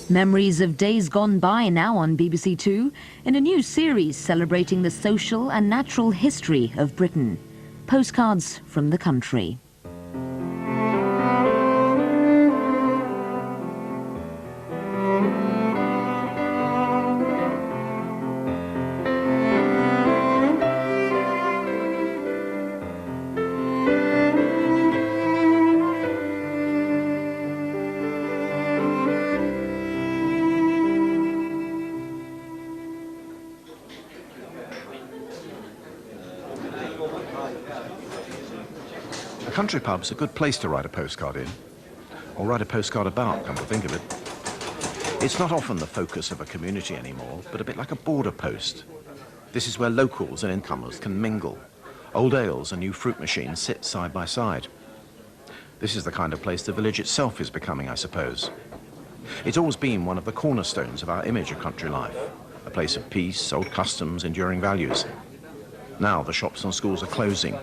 Memories of days gone by now on BBC Two in a new series celebrating the social and natural history of Britain. Postcards from the country. A country pub's a good place to write a postcard in, or write a postcard about, come to think of it. It's not often the focus of a community anymore, but a bit like a border post. This is where locals and incomers can mingle. Old ales and new fruit machines sit side by side. This is the kind of place the village itself is becoming, I suppose. It's always been one of the cornerstones of our image of country life, a place of peace, old customs, enduring values. Now the shops and schools are closing.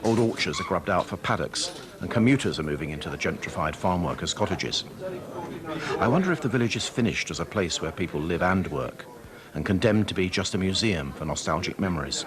Old orchards are grubbed out for paddocks, and commuters are moving into the gentrified farm workers' cottages. I wonder if the village is finished as a place where people live and work, and condemned to be just a museum for nostalgic memories.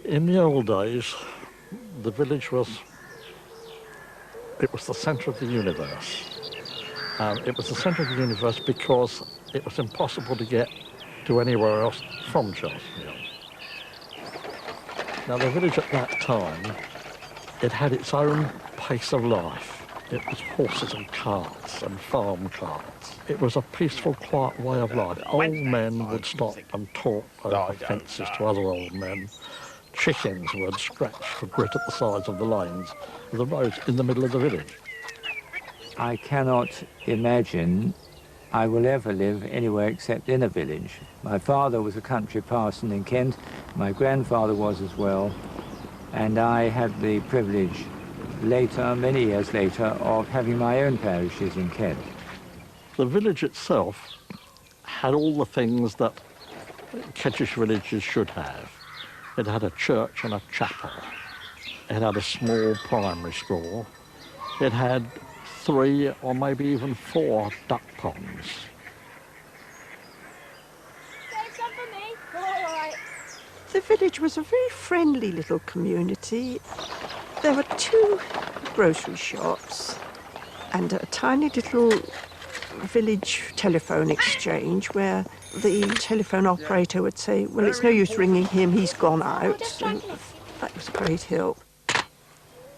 In the old days, the village was the centre of the universe. It was the centre of the universe because it was impossible to get to anywhere else from Cheltenham. Now, the village at that time, it had its own pace of life. It was horses and carts and farm carts. It was a peaceful, quiet way of life. Old men would stop and talk over fences to other old men. Chickens would scratch for grit at the sides of the lanes, the roads in the middle of the village. I cannot imagine I will ever live anywhere except in a village. My father was a country parson in Kent, my grandfather was as well, and I had the privilege later, many years later, of having my own parishes in Kent. The village itself had all the things that Kentish villages should have. It had a church and a chapel. It had a small primary school. It had 3 or maybe even 4 duck ponds. The village was a very friendly little community. There were 2 grocery shops and a tiny little village telephone exchange where the telephone operator would say, well, it's no use ringing him, he's gone out. So that was a great help.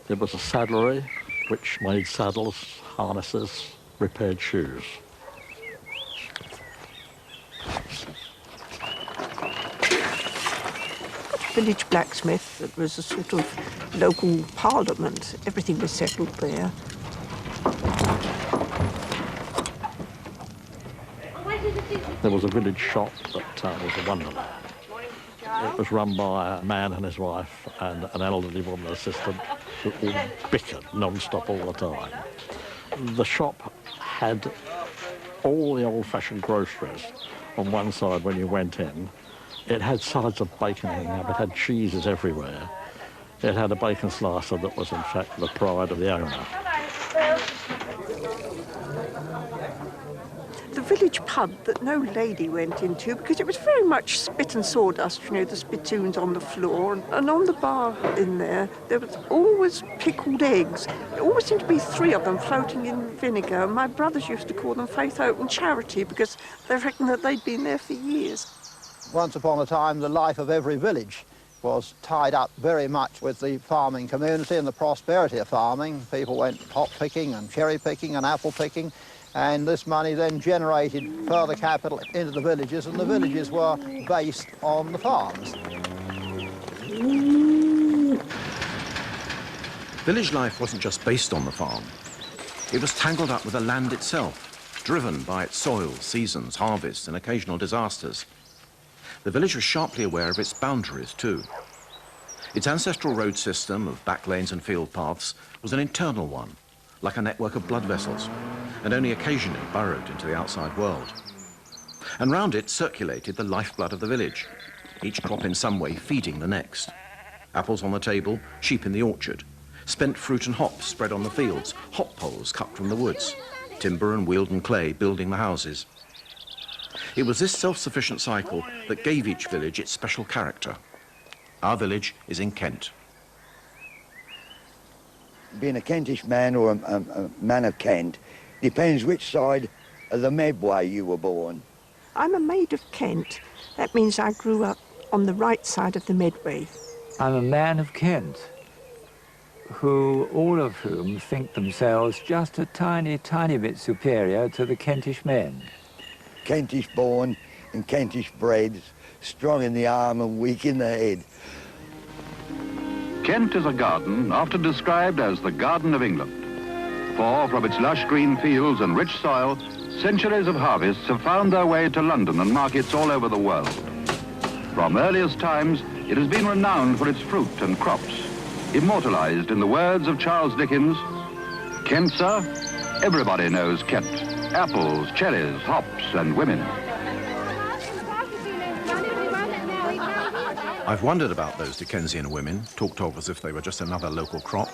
There was a saddlery which made saddles, harnesses, repaired shoes. Village blacksmith, it was a sort of local parliament. Everything was settled there. There was a village shop that was a wonderland. It was run by a man and his wife and an elderly woman assistant who all bickered non-stop all the time. The shop had all the old-fashioned groceries on one side when you went in. It had sides of bacon hanging up, it had cheeses everywhere. It had a bacon slicer that was in fact the pride of the owner. The village pub that no lady went into because it was very much spit and sawdust, you know, the spittoons on the floor. And on the bar in there, there was always pickled eggs. There always seemed to be 3 of them floating in vinegar. My brothers used to call them Faith, Hope and Charity because they reckoned that they'd been there for years. Once upon a time, the life of every village was tied up very much with the farming community and the prosperity of farming. People went hop picking and cherry picking and apple picking, and this money then generated further capital into the villages, and the villages were based on the farms. Village life wasn't just based on the farm. It was tangled up with the land itself, driven by its soils, seasons, harvests, and occasional disasters. The village was sharply aware of its boundaries too. Its ancestral road system of back lanes and field paths was an internal one, like a network of blood vessels, and only occasionally burrowed into the outside world. And round it circulated the lifeblood of the village, each crop in some way feeding the next. Apples on the table, sheep in the orchard, spent fruit and hops spread on the fields, hop poles cut from the woods, timber and Wealden clay building the houses. It was this self-sufficient cycle that gave each village its special character. Our village is in Kent. Being a Kentish man or a man of Kent depends which side of the Medway you were born. I'm a maid of Kent. That means I grew up on the right side of the Medway. I'm a man of Kent, all of whom think themselves just a tiny, tiny bit superior to the Kentish men. Kentish born and Kentish bred, strong in the arm and weak in the head. Kent is a garden often described as the Garden of England. For from its lush green fields and rich soil, centuries of harvests have found their way to London and markets all over the world. From earliest times, it has been renowned for its fruit and crops, immortalized in the words of Charles Dickens, "Kent, sir, everybody knows Kent. Apples, cherries, hops, and women." I've wondered about those Dickensian women, talked of as if they were just another local crop.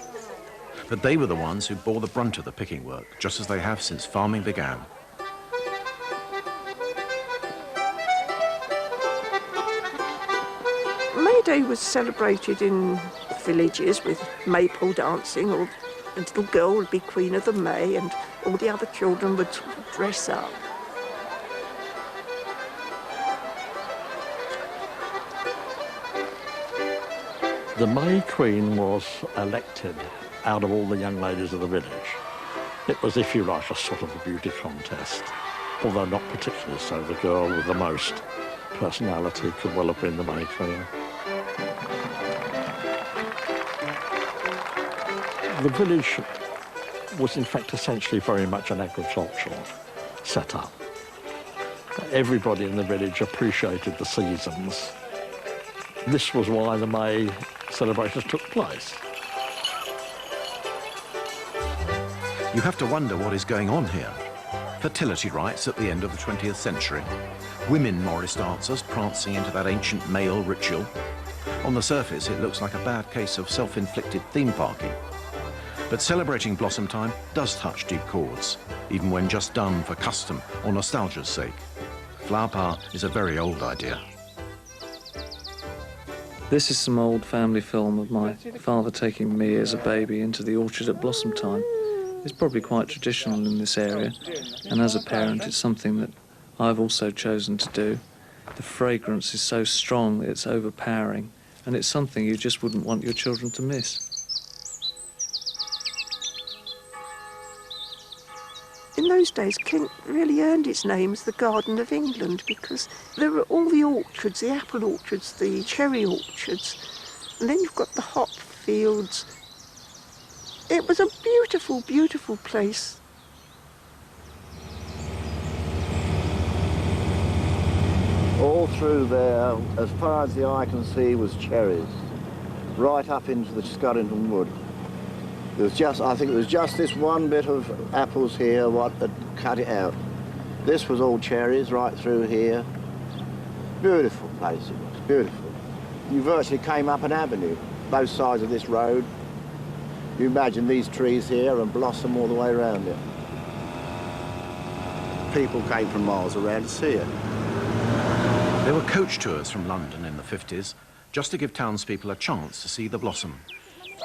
But they were the ones who bore the brunt of the picking work, just as they have since farming began. May Day was celebrated in villages with maypole dancing, or a little girl would be Queen of the May and all the other children would dress up. The May Queen was elected out of all the young ladies of the village. It was, if you like, a sort of a beauty contest, although not particularly so. The girl with the most personality could well have been the May Queen. The village was, in fact, essentially very much an agricultural setup. Everybody in the village appreciated the seasons. This was why the May celebrations took place. You have to wonder what is going on here. Fertility rites at the end of the 20th century. Women Morris dancers prancing into that ancient male ritual. On the surface, it looks like a bad case of self-inflicted theme parking. But celebrating Blossom Time does touch deep chords, even when just done for custom or nostalgia's sake. Flower power is a very old idea. This is some old family film of my father taking me as a baby into the orchard at Blossom Time. It's probably quite traditional in this area, and as a parent it's something that I've also chosen to do. The fragrance is so strong that it's overpowering, and it's something you just wouldn't want your children to miss. In those days, Kent really earned its name as the Garden of England because there were all the orchards, the apple orchards, the cherry orchards, and then you've got the hop fields. It was a beautiful, beautiful place. All through there, as far as the eye can see, was cherries, right up into the Scuddington Wood. There was just, I think it was just this one bit of apples here what had cut it out. This was all cherries right through here. Beautiful place it was, beautiful. You virtually came up an avenue, both sides of this road. You imagine these trees here and blossom all the way around it. People came from miles around to see it. There were coach tours from London in the 50s, just to give townspeople a chance to see the blossom.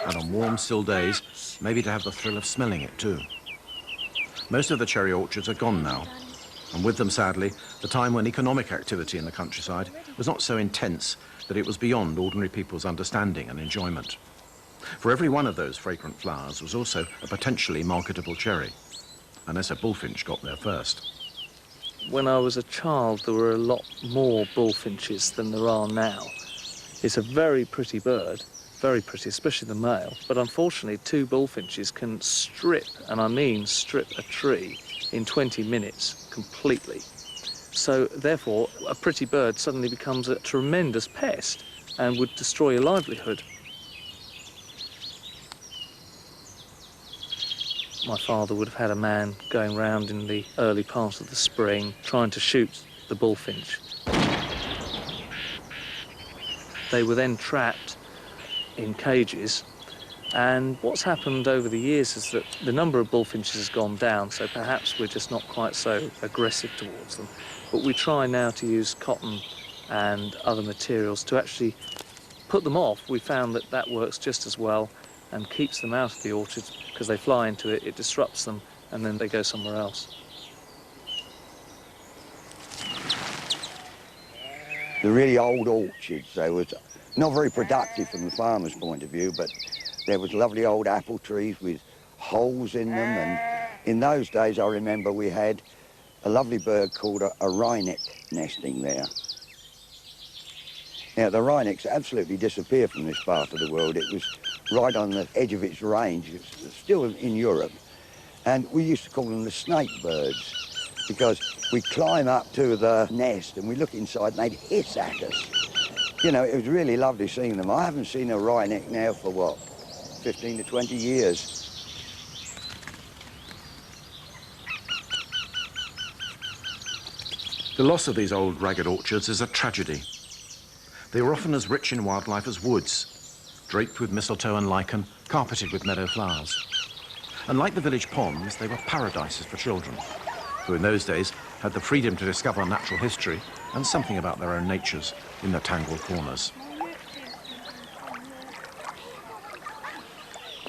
And on warm, still days, maybe to have the thrill of smelling it too. Most of the cherry orchards are gone now, and with them, sadly, the time when economic activity in the countryside was not so intense that it was beyond ordinary people's understanding and enjoyment. For every one of those fragrant flowers was also a potentially marketable cherry, unless a bullfinch got there first. When I was a child, there were a lot more bullfinches than there are now. It's a very pretty bird, very pretty, especially the male. But unfortunately, 2 bullfinches can strip, and I mean strip, a tree in 20 minutes completely. So therefore, a pretty bird suddenly becomes a tremendous pest and would destroy your livelihood. My father would have had a man going round in the early part of the spring trying to shoot the bullfinch. They were then trapped in cages, and what's happened over the years is that the number of bullfinches has gone down, so perhaps we're just not quite so aggressive towards them. But we try now to use cotton and other materials to actually put them off. We found that that works just as well and keeps them out of the orchard, because they fly into it, it disrupts them, and then they go somewhere else. The really old orchards, they was not very productive from the farmer's point of view, but there was lovely old apple trees with holes in them, and in those days I remember we had a lovely bird called a wryneck nesting there. Now the wrynecks absolutely disappeared from this part of the world. It was right on the edge of its range. It's still in Europe, and we used to call them the snake birds, because we'd climb up to the nest and we look inside and they'd hiss at us. You know, it was really lovely seeing them. I haven't seen a wryneck now for, what, 15 to 20 years. The loss of these old ragged orchards is a tragedy. They were often as rich in wildlife as woods, draped with mistletoe and lichen, carpeted with meadow flowers. And like the village ponds, they were paradises for children, who in those days had the freedom to discover natural history and something about their own natures in the tangled corners.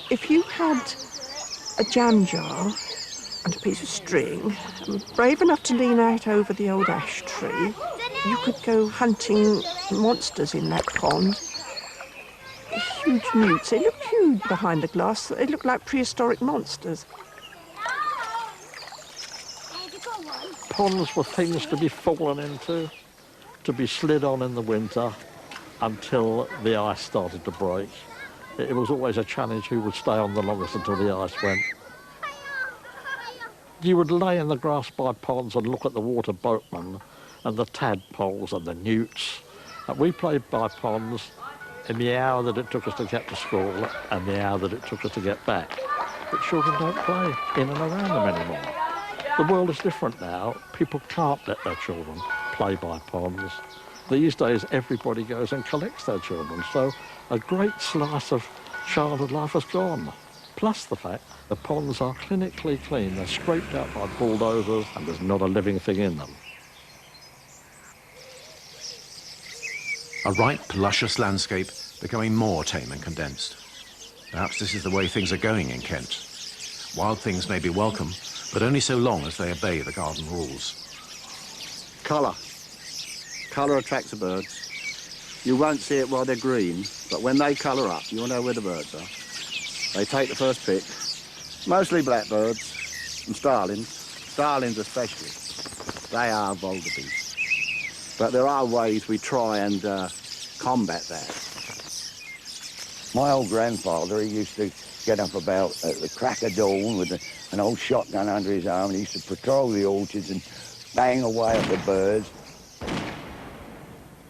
If you had a jam jar and a piece of string, and brave enough to lean out over the old ash tree, you could go hunting monsters in that pond. Huge newts. They looked huge behind the glass. They looked like prehistoric monsters. Ponds were things to be fallen into, to be slid on in the winter until the ice started to break. It was always a challenge who would stay on the longest until the ice went. You would lay in the grass by ponds and look at the water boatmen and the tadpoles and the newts. And we played by ponds in the hour that it took us to get to school and the hour that it took us to get back. But children don't play in and around them anymore. The world is different now. People can't let their children play by ponds. These days, everybody goes and collects their children, so a great slice of childhood life has gone. Plus the fact the ponds are clinically clean. They're scraped out by bulldozers and there's not a living thing in them. A ripe, luscious landscape becoming more tame and condensed. Perhaps this is the way things are going in Kent. Wild things may be welcome, but only so long as they obey the garden rules. Colour. Colour attracts the birds. You won't see it while they're green, but when they colour up, you'll know where the birds are. They take the first pick. Mostly blackbirds and starlings. Starlings especially. They are vulgar beasts. But there are ways we try and combat that. My old grandfather, he used to get up about at the crack of dawn with an old shotgun under his arm, and he used to patrol the orchards and bang away at the birds.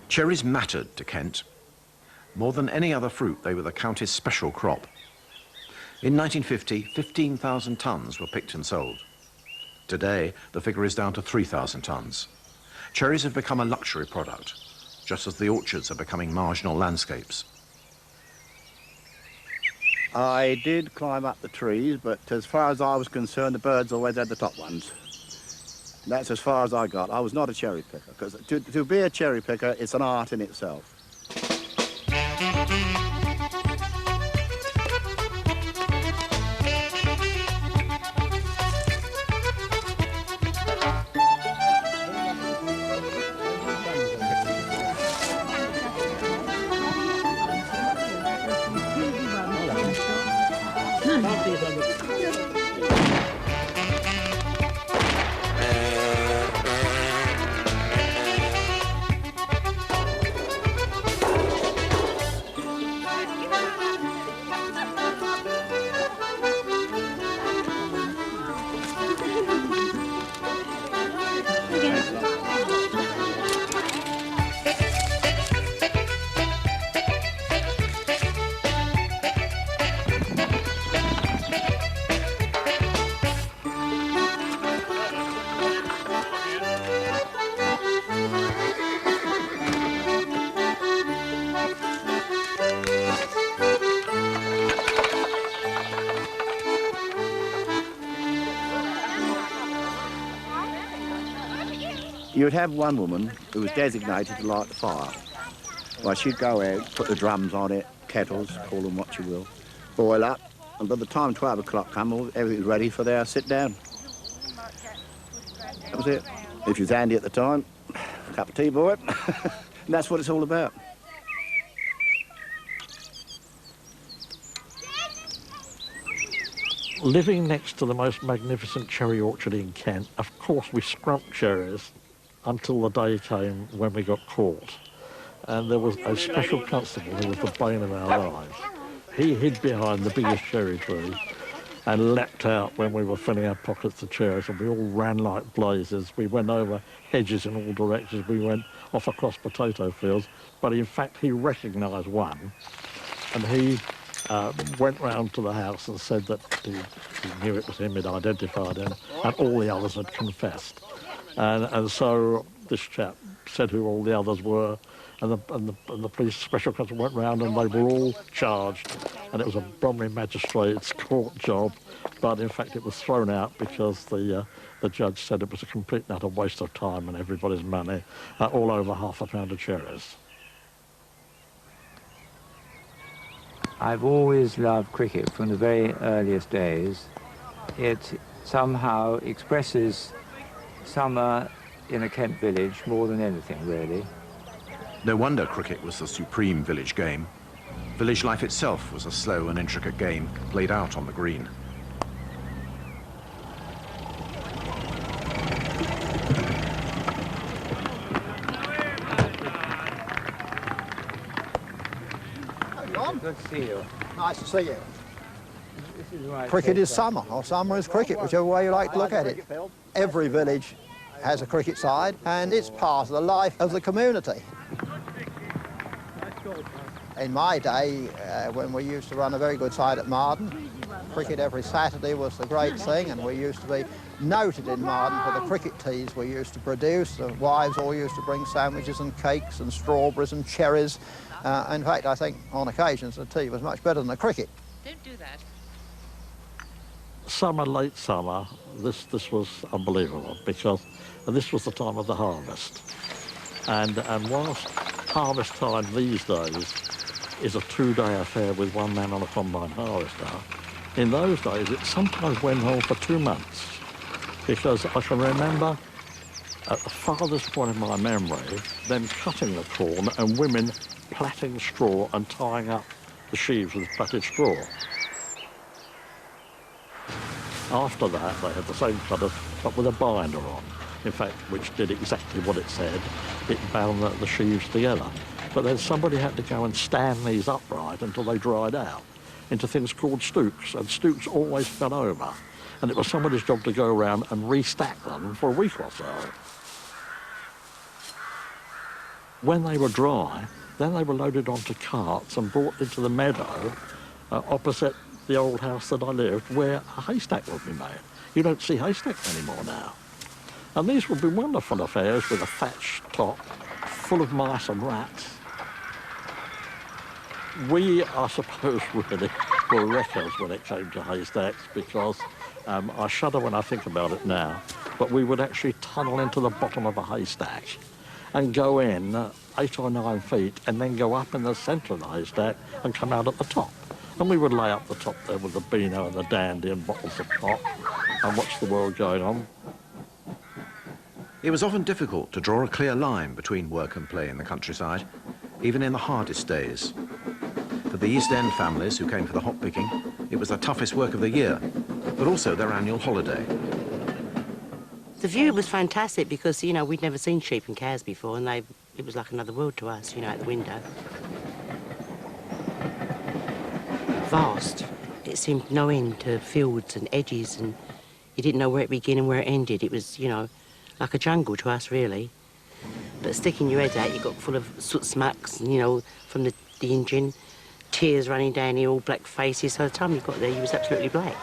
Cherries mattered to Kent. More than any other fruit, they were the county's special crop. In 1950, 15,000 tonnes were picked and sold. Today, the figure is down to 3,000 tonnes. Cherries have become a luxury product, just as the orchards are becoming marginal landscapes. I did climb up the trees, but as far as I was concerned, the birds always had the top ones. That's as far as I got. I was not a cherry picker, because to be a cherry picker, it's an art in itself. You'd have one woman who was designated to light the fire. Well, she'd go out, put the drums on it, kettles, call them what you will, boil up, and by the time 12 o'clock come, everything was ready for their sit down. That was it. If you was handy at the time, a cup of tea, boy. And that's what it's all about. Living next to the most magnificent cherry orchard in Kent, of course we scrumped cherries until the day came when we got caught. And there was a special constable who was the bane of our lives. He hid behind the biggest cherry tree and leapt out when we were filling our pockets of cherries, and we all ran like blazes. We went over hedges in all directions. We went off across potato fields. But in fact, he recognised one, and he went round to the house and said that he knew it was him, he'd identified him, and all the others had confessed. And so this chap said who all the others were, and the police special constable went round and they were all charged, and it was a Bromley magistrate's court job, but in fact it was thrown out because the judge said it was a complete and utter waste of time and everybody's money, all over half a pound of cherries. I've always loved cricket from the very earliest days. It somehow expresses summer in a Kent village more than anything, really. No wonder cricket was the supreme village game. Village life itself was a slow and intricate game played out on the green. Good to see you. Nice to see you. This is right. Cricket is summer, or summer is cricket, whichever way you like to look at it. Every village has a cricket side, and it's part of the life of the community. In my day, when we used to run a very good side at Marden, cricket every Saturday was the great thing, and we used to be noted in Marden for the cricket teas we used to produce. The wives all used to bring sandwiches and cakes and strawberries and cherries. In fact, I think on occasions the tea was much better than the cricket. Don't do that. Summer, late summer, this was unbelievable because this was the time of the harvest. And whilst harvest time these days is a 2-day affair with one man on a combine harvester, in those days it sometimes went on for 2 months, because I can remember at the farthest point of my memory them cutting the corn and women plaiting straw and tying up the sheaves with plaited straw. After that they had the same cutter but with a binder on, in fact, which did exactly what it said. It bound the sheaves together. But then somebody had to go and stand these upright until they dried out into things called stooks, and stooks always fell over. And it was somebody's job to go around and restack them for a week or so. When they were dry, then they were loaded onto carts and brought into the meadow opposite the old house that I lived, where a haystack would be made. You don't see haystacks anymore now. And these would be wonderful affairs with a thatched top full of mice and rats. We, I suppose, really were wreckers when it came to haystacks, because I shudder when I think about it now, but we would actually tunnel into the bottom of a haystack and go in 8 or 9 feet and then go up in the centre of the haystack and come out at the top. And we would lay up the top there with the beano and the dandy and bottles of pop and watch the world going on. It was often difficult to draw a clear line between work and play in the countryside, even in the hardest days. For the East End families who came for the hop picking, it was the toughest work of the year, but also their annual holiday. The view was fantastic because, you know, we'd never seen sheep and cows before, and it was like another world to us, you know, out the window. Vast. It seemed no end to fields and edges, and you didn't know where it began and where it ended. It was, you know, like a jungle to us, really. But sticking your head out, you got full of soot smacks, you know, from the engine, tears running down here, all black faces. So by the time you got there, you was absolutely black.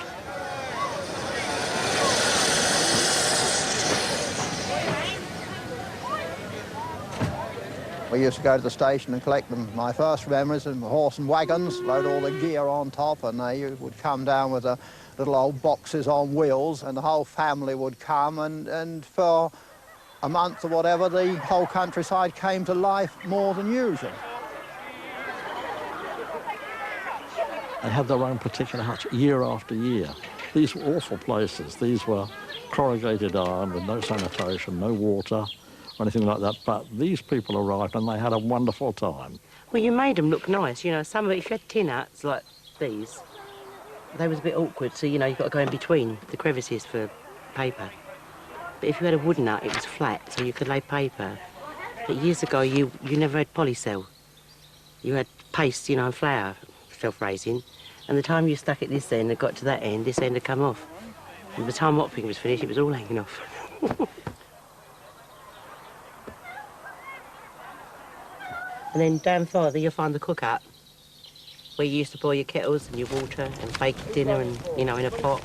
We used to go to the station and collect them. My first memories of horse and wagons, load all the gear on top, and they would come down with little old boxes on wheels, and the whole family would come, and for a month or whatever, the whole countryside came to life more than usual. They had their own particular huts year after year. These were awful places. These were corrugated iron with no sanitation, no water, or anything like that. But these people arrived and they had a wonderful time. Well, you made them look nice, you know. Some of it, if you had tin huts like these, they was a bit awkward, so, you know, you've got to go in between the crevices for paper. But if you had a wooden hut, it was flat, so you could lay paper. But years ago, you never had polycell. You had paste, you know, and flour, self-raising. And the time you stuck it this end and got to that end, this end had come off. And by the time hot picking was finished, it was all hanging off. And then down farther, you'll find the cook-up, where you used to boil your kettles and your water and bake your dinner and, you know, in a pot.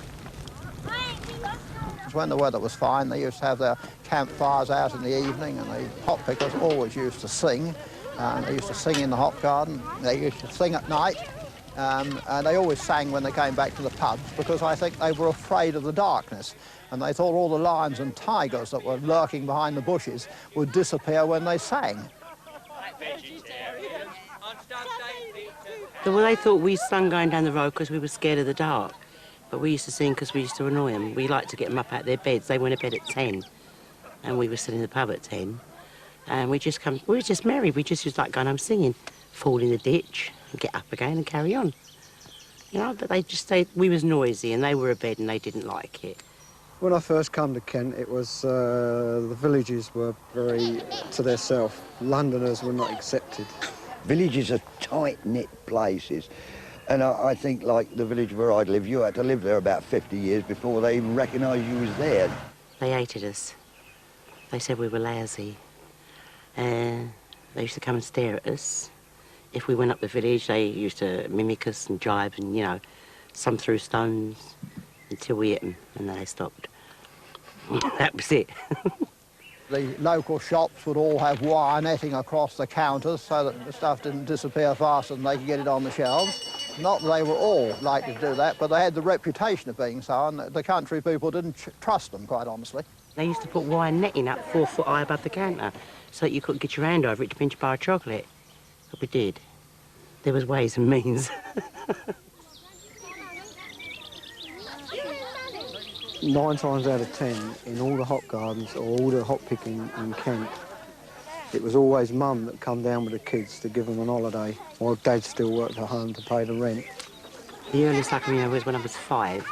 When the weather was fine, they used to have their campfires out in the evening, and the hop pickers always used to sing. They used to sing in the hop garden. They used to sing at night. And they always sang when they came back to the pubs, because I think they were afraid of the darkness, and they thought all the lions and tigers that were lurking behind the bushes would disappear when they sang. Well, they thought we sung going down the road because we were scared of the dark, but we used to sing because we used to annoy them. We liked to get them up out of their beds. They went to bed at 10, and we were still in the pub at 10, and we were just merry. We just used to like going home singing, fall in the ditch, and get up again and carry on. You know, but we was noisy and they were abed and they didn't like it. When I first come to Kent, it was, the villages were very to themselves. Londoners were not accepted. Villages are tight-knit places, and I think, like the village where I live, you had to live there about 50 years before they even recognised you was there. They hated us. They said we were lousy. They used to come and stare at us. If we went up the village, they used to mimic us and jibe and, you know, some threw stones until we hit them, and then they stopped. That was it. The local shops would all have wire netting across the counters so that the stuff didn't disappear faster than they could get it on the shelves. Not that they were all likely to do that, but they had the reputation of being so, and the country people didn't trust them, quite honestly. They used to put wire netting up 4 foot high above the counter so that you couldn't get your hand over it to pinch a bar of chocolate. But we did. There was ways and means. 9 times out of 10, in all the hop gardens or all the hop picking in Kent, it was always Mum that come down with the kids to give them an holiday, while Dad still worked at home to pay the rent. The earliest I can remember was when I was 5,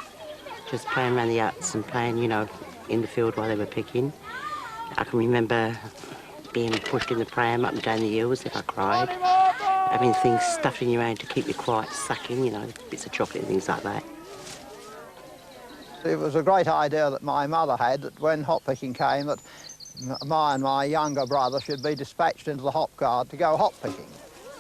just playing around the huts and playing, you know, in the field while they were picking. I can remember being pushed in the pram up and down the hills if I cried. Having things stuffed in your hand to keep you quiet, sucking, you know, bits of chocolate and things like that. It was a great idea that my mother had, that when hop picking came, that I and my younger brother should be dispatched into the hop garden to go hop picking.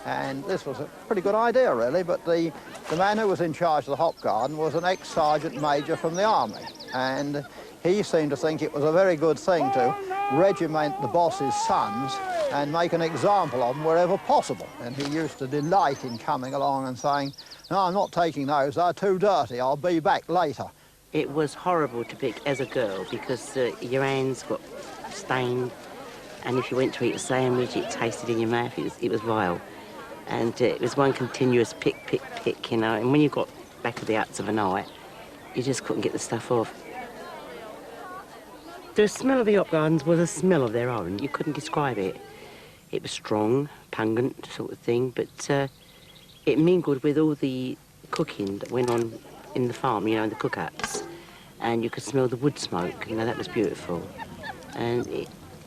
And this was a pretty good idea, really, but the man who was in charge of the hop garden was an ex-sergeant major from the army, and he seemed to think it was a very good thing to regiment the boss's sons and make an example of them wherever possible. And he used to delight in coming along and saying, "No, I'm not taking those, they're too dirty, I'll be back later." It was horrible to pick as a girl because your hands got stained, and if you went to eat a sandwich, it tasted in your mouth. It was vile. And it was one continuous pick, pick, pick, you know, and when you got back to the huts of a night, you just couldn't get the stuff off. The smell of the hop gardens was a smell of their own. You couldn't describe it. It was strong, pungent sort of thing, but it mingled with all the cooking that went on in the farm, you know, in the cook-huts. And you could smell the wood smoke, you know, that was beautiful. And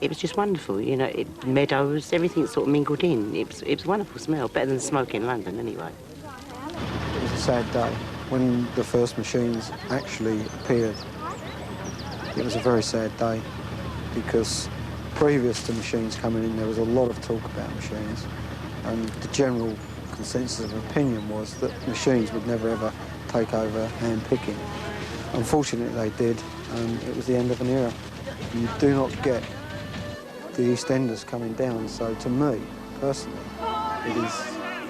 it was just wonderful, you know, meadows, everything sort of mingled in. It was a wonderful smell, better than smoke in London anyway. It was a sad day when the first machines actually appeared. It was a very sad day because previous to machines coming in, there was a lot of talk about machines, and the general consensus of opinion was that machines would never ever take over hand picking. Unfortunately they did, and it was the end of an era. You do not get the East Enders coming down, so to me, personally,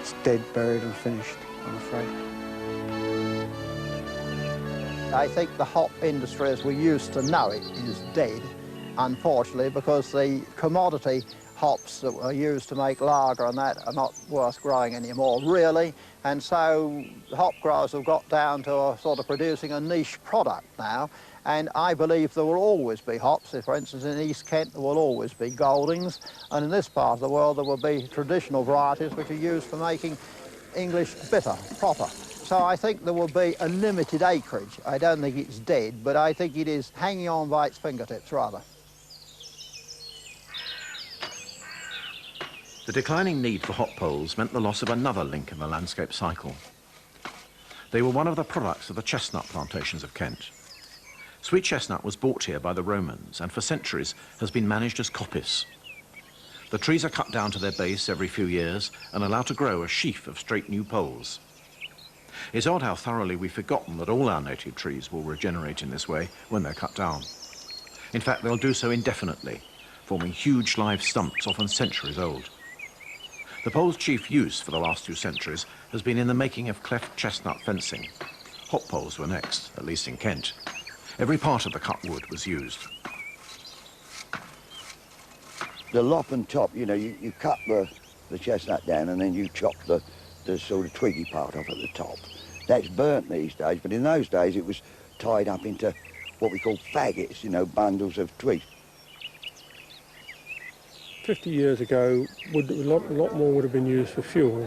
it's dead, buried and finished, I'm afraid. I think the hop industry as we used to know it is dead. unfortunately, because the commodity hops that were used to make lager and that are not worth growing anymore, really. And so hop growers have got down to a sort of producing a niche product now. And I believe there will always be hops. For instance, in East Kent, there will always be Goldings. And in this part of the world, there will be traditional varieties which are used for making English bitter, proper. So I think there will be a limited acreage. I don't think it's dead, but I think it is hanging on by its fingertips, rather. The declining need for hop poles meant the loss of another link in the landscape cycle. They were one of the products of the chestnut plantations of Kent. Sweet chestnut was brought here by the Romans and for centuries has been managed as coppice. The trees are cut down to their base every few years and allowed to grow a sheaf of straight new poles. It's odd how thoroughly we've forgotten that all our native trees will regenerate in this way when they're cut down. In fact, they'll do so indefinitely, forming huge live stumps often centuries old. The pole's chief use for the last 2 centuries has been in the making of cleft chestnut fencing. Hop poles were next, at least in Kent. Every part of the cut wood was used. The lop and top, you know, you cut the chestnut down and then you chop the sort of twiggy part off at the top. That's burnt these days, but in those days it was tied up into what we call faggots, you know, bundles of twigs. 50 years ago, a lot more would have been used for fuel.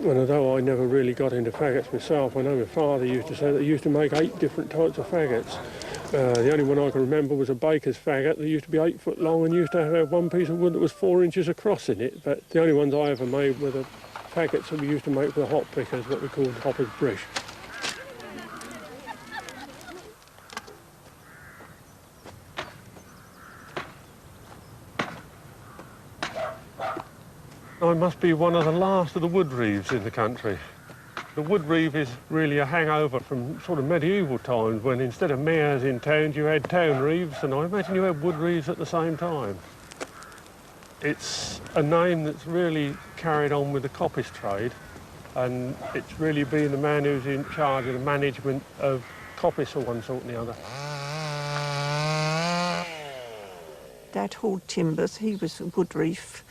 And although I never really got into faggots myself, I know my father used to say that they used to make 8 different types of faggots. The only one I can remember was a baker's faggot that used to be 8 foot long and used to have one piece of wood that was 4 inches across in it. But the only ones I ever made were the faggots that we used to make with hop pickers, what we called hopper's brish. I must be one of the last of the wood reeves in the country. The wood reeve is really a hangover from sort of medieval times when instead of mayors in towns you had town reeves, and I imagine you had wood reeves at the same time. It's a name that's really carried on with the coppice trade, and it's really been the man who's in charge of the management of coppice of one sort and the other. Dad hauled timbers, he was a wood reef.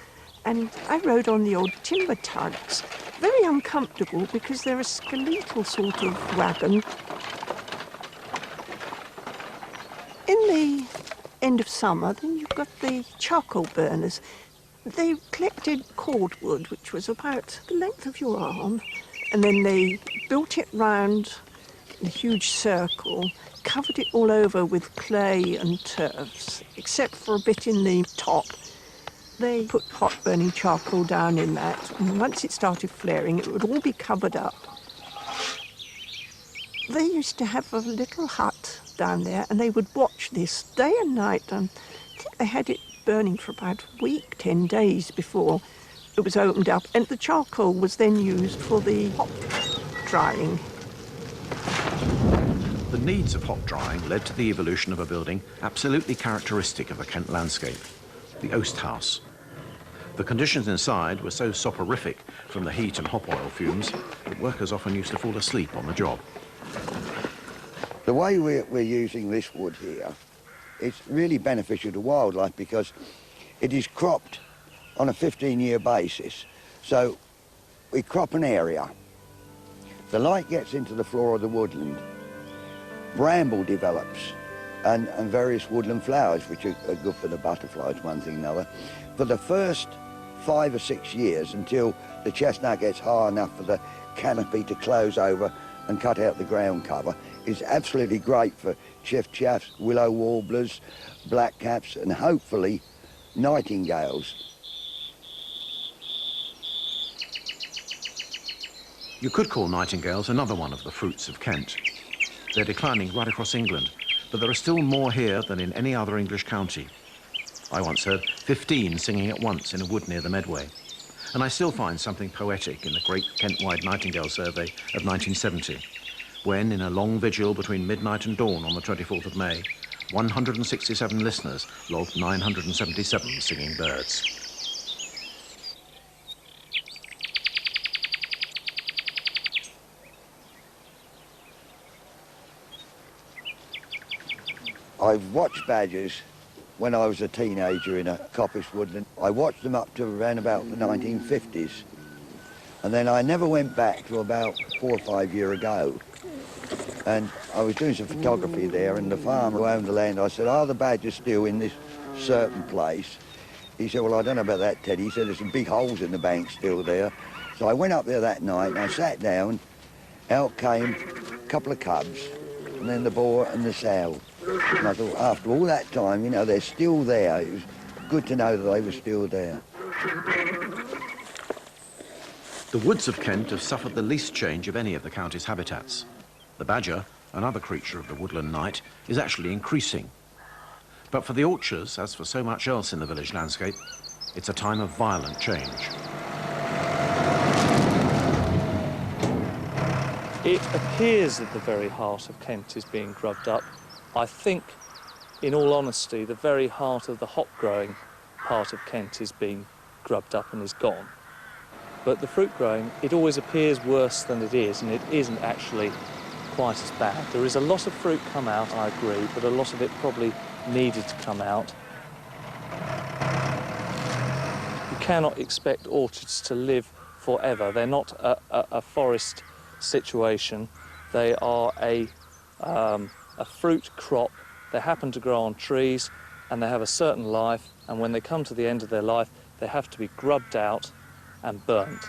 And I rode on the old timber tugs. Very uncomfortable because they're a skeletal sort of wagon. In the end of summer, then you've got the charcoal burners. They collected cordwood, which was about the length of your arm, and then they built it round in a huge circle, covered it all over with clay and turfs, except for a bit in the top. They put hot burning charcoal down in that, and once it started flaring, it would all be covered up. They used to have a little hut down there, and they would watch this day and night. And I think they had it burning for about a week, 10 days before it was opened up, and the charcoal was then used for the hop drying. The needs of hop drying led to the evolution of a building absolutely characteristic of the Kent landscape, the oast house. The conditions inside were so soporific from the heat and hop oil fumes that workers often used to fall asleep on the job. The way we're using this wood here, it's really beneficial to wildlife because it is cropped on a 15-year basis. So we crop an area, the light gets into the floor of the woodland, bramble develops, and various woodland flowers, which are good for the butterflies, one thing and another. For the first 5 or 6 years, until the chestnut gets high enough for the canopy to close over and cut out the ground cover, is absolutely great for chiff-chaffs, willow warblers, blackcaps, and hopefully nightingales. You could call nightingales another one of the fruits of Kent. They're declining right across England, but there are still more here than in any other English county. I once heard 15 singing at once in a wood near the Medway, and I still find something poetic in the great Kent-wide Nightingale Survey of 1970, when, in a long vigil between midnight and dawn on the 24th of May, 167 listeners logged 977 singing birds. I've watched badgers when I was a teenager in a coppice woodland. I watched them up to around about the 1950s. And then I never went back to about 4 or 5 years ago. And I was doing some photography there, and the farmer who owned the land, I said, are the badgers still in this certain place? He said, well, I don't know about that, Teddy. He said, there's some big holes in the bank still there. So I went up there that night, and I sat down. Out came a couple of cubs, and then the boar and the sow. And I thought, after all that time, you know, they're still there. It was good to know that they were still there. The woods of Kent have suffered the least change of any of the county's habitats. The badger, another creature of the woodland night, is actually increasing. But for the orchards, as for so much else in the village landscape, it's a time of violent change. It appears that the very heart of Kent is being grubbed up. I think, in all honesty, the very heart of the hop-growing part of Kent is being grubbed up and is gone. But the fruit growing, it always appears worse than it is, and it isn't actually quite as bad. There is a lot of fruit come out, I agree, but a lot of it probably needed to come out. You cannot expect orchards to live forever. They're not a forest situation. They are a fruit crop. They happen to grow on trees, and they have a certain life, and when they come to the end of their life, they have to be grubbed out and burnt.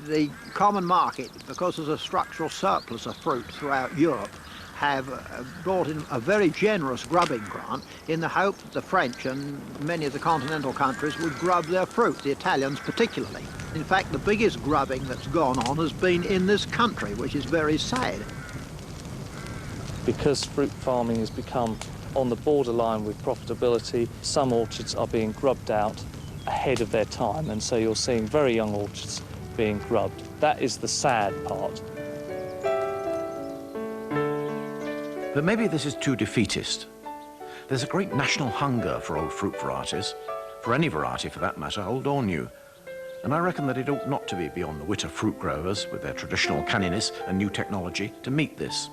The common market, because there's a structural surplus of fruit throughout Europe, have brought in a very generous grubbing grant in the hope that the French and many of the continental countries would grub their fruit, the Italians particularly. In fact, the biggest grubbing that's gone on has been in this country, which is very sad. Because fruit farming has become on the borderline with profitability, some orchards are being grubbed out ahead of their time, and so you're seeing very young orchards being grubbed. That is the sad part. But maybe this is too defeatist. There's a great national hunger for old fruit varieties, for any variety for that matter, old or new. And I reckon that it ought not to be beyond the wit of fruit growers with their traditional canniness and new technology to meet this.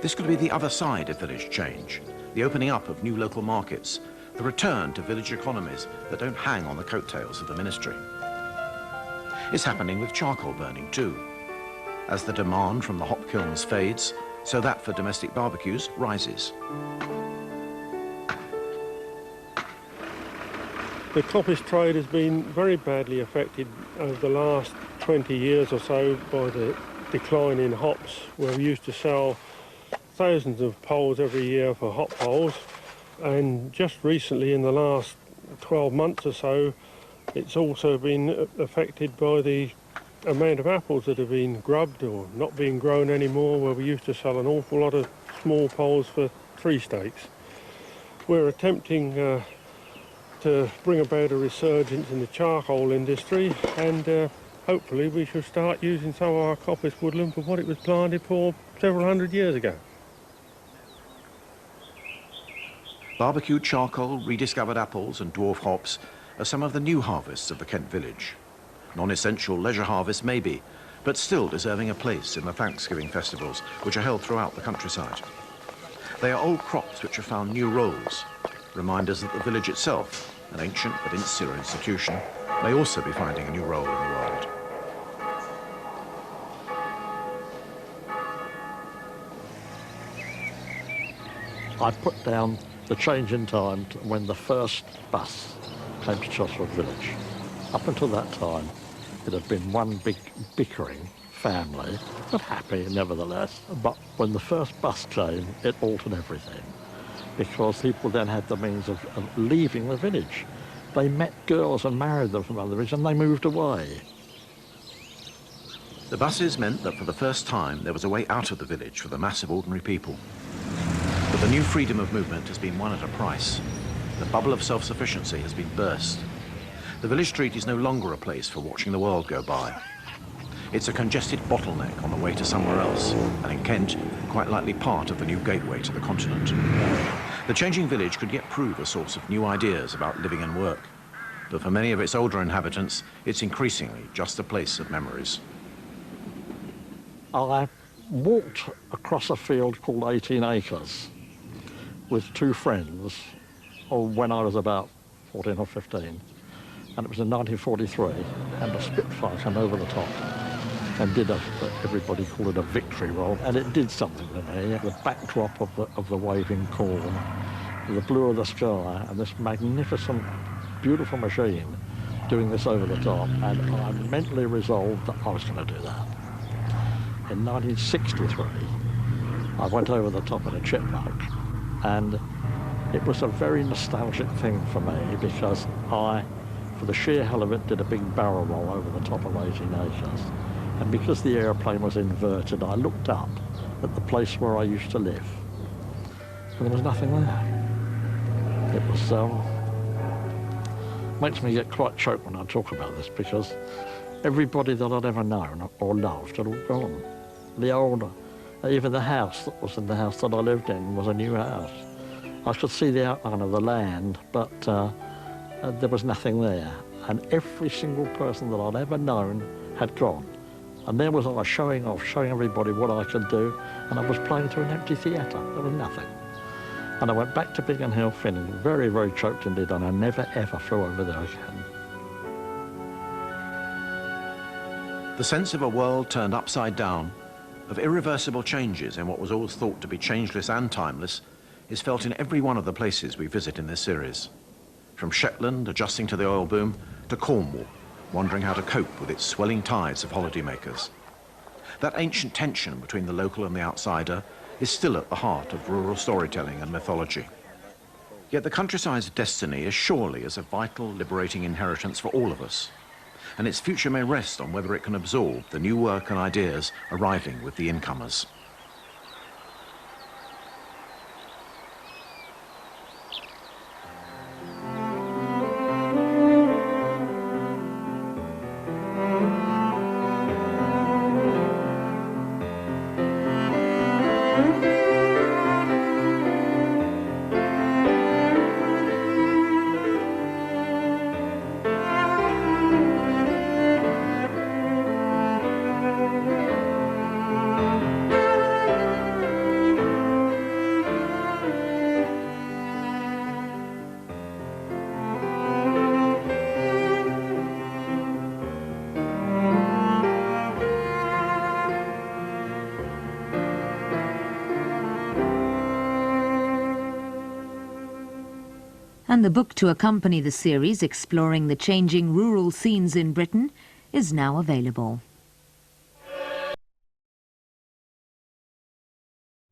This could be the other side of village change, the opening up of new local markets, the return to village economies that don't hang on the coattails of the ministry. It's happening with charcoal burning too. As the demand from the hop kilns fades, so that for domestic barbecues rises. The coppice trade has been very badly affected over the last 20 years or so by the decline in hops, where we used to sell thousands of poles every year for hop poles, and just recently in the last 12 months or so it's also been affected by the amount of apples that have been grubbed or not being grown anymore, where we used to sell an awful lot of small poles for 3 stakes. We're attempting to bring about a resurgence in the charcoal industry, and hopefully we shall start using some of our coppice woodland for what it was planted for several hundred years ago. Barbecued charcoal, rediscovered apples and dwarf hops are some of the new harvests of the Kent village. Non-essential leisure harvests maybe, but still deserving a place in the Thanksgiving festivals which are held throughout the countryside. They are old crops which have found new roles, reminders that the village itself, an ancient but insular institution, may also be finding a new role in the world. I put down the change in time to when the first bus came to Chosford village. Up until that time, it had been one big bickering family, but happy nevertheless. But when the first bus came, it altered everything, because people then had the means of leaving the village. They met girls and married them from other villages, and they moved away. The buses meant that for the first time there was a way out of the village for the mass of ordinary people. But the new freedom of movement has been won at a price. The bubble of self-sufficiency has been burst. The village street is no longer a place for watching the world go by. It's a congested bottleneck on the way to somewhere else, and in Kent, quite likely part of the new gateway to the continent. The changing village could yet prove a source of new ideas about living and work, but for many of its older inhabitants, it's increasingly just a place of memories. I walked across a field called 18 acres, with two friends when I was about 14 or 15, and it was in 1943, and a Spitfire came over the top and did everybody called it a victory roll, and it did something to me. The backdrop of the waving corn, the blue of the sky, and this magnificent, beautiful machine doing this over the top, and I mentally resolved that I was going to do that. In 1963, I went over the top in a chipmunk, and it was a very nostalgic thing for me because I, for the sheer hell of it, did a big barrel roll over the top of 18 acres. And because the airplane was inverted, I looked up at the place where I used to live, and there was nothing there. It was, makes me get quite choked when I talk about this because everybody that I'd ever known or loved had all gone. The old, even the house that was in the house that I lived in was a new house. I could see the outline of the land, but there was nothing there. And every single person that I'd ever known had gone. And there was I showing off, showing everybody what I could do, and I was playing to an empty theatre. There was nothing. And I went back to Biggin Hill feeling very, very choked indeed, and I never, ever flew over there again. The sense of a world turned upside down, of irreversible changes in what was always thought to be changeless and timeless, is felt in every one of the places we visit in this series. From Shetland, adjusting to the oil boom, to Cornwall, wondering how to cope with its swelling tides of holidaymakers. That ancient tension between the local and the outsider is still at the heart of rural storytelling and mythology. Yet the countryside's destiny is surely as a vital, liberating inheritance for all of us, and its future may rest on whether it can absorb the new work and ideas arriving with the incomers. And the book to accompany the series exploring the changing rural scenes in Britain is now available.